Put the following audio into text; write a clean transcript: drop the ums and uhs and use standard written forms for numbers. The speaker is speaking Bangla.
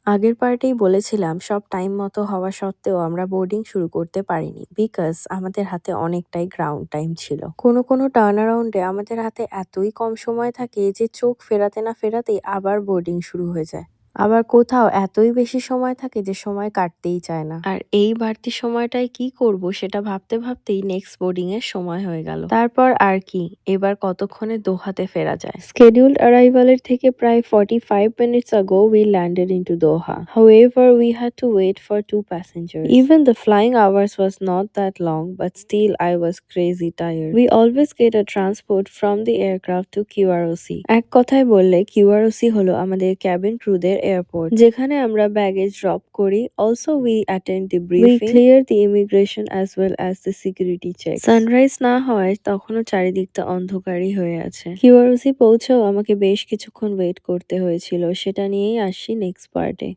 আগের পার্টেই বলেছিলাম সব টাইম মতো হওয়া সত্ত্বেও আমরা বোর্ডিং শুরু করতে পারিনি বিকজ আমাদের হাতে অনেকটাই গ্রাউন্ড টাইম ছিল। কোনো কোনো টার্ন অ্যারাউন্ডে আমাদের হাতে এতই কম সময় থাকে যে চোখ ফেরাতে না ফেরাতেই আবার বোর্ডিং শুরু হয়ে যায়। আবার কোথাও এতই বেশি সময় থাকে যে সময় কাটতেই চায় না। আর এই বাড়তি সময়টায় কি করব সেটা ভাবতে ভাবতেই নেক্সট বোর্ডিং এর সময় হয়ে গেল। তারপর আর কি, এবার কতক্ষণে দোহাতে ফেরা যায়। স্কেডিউলড অ্যারাইভালের থেকে প্রায় 45 minutes ago we landed into Doha. However, we had to wait for two passengers. Even the flying hours was not that long, but still I was crazy tired. We always get a transport from the aircraft to QROC. এক কথায় বললে QROC হলো আমাদের ক্যাবিন ক্রুদের এয়ারপোর্ট, যেখানে আমরা ব্যাগেজ ড্রপ করি। Also we attend the briefing. We clear the immigration as well as the security check. Sunrise না হওয়ায় তখনও চারিদিকটা অন্ধকারই হয়ে আছে। QROC পৌঁছেও আমাকে বেশ কিছুক্ষণ ওয়েট করতে হয়েছিল, সেটা নিয়েই আসছি নেক্সট পার্টে।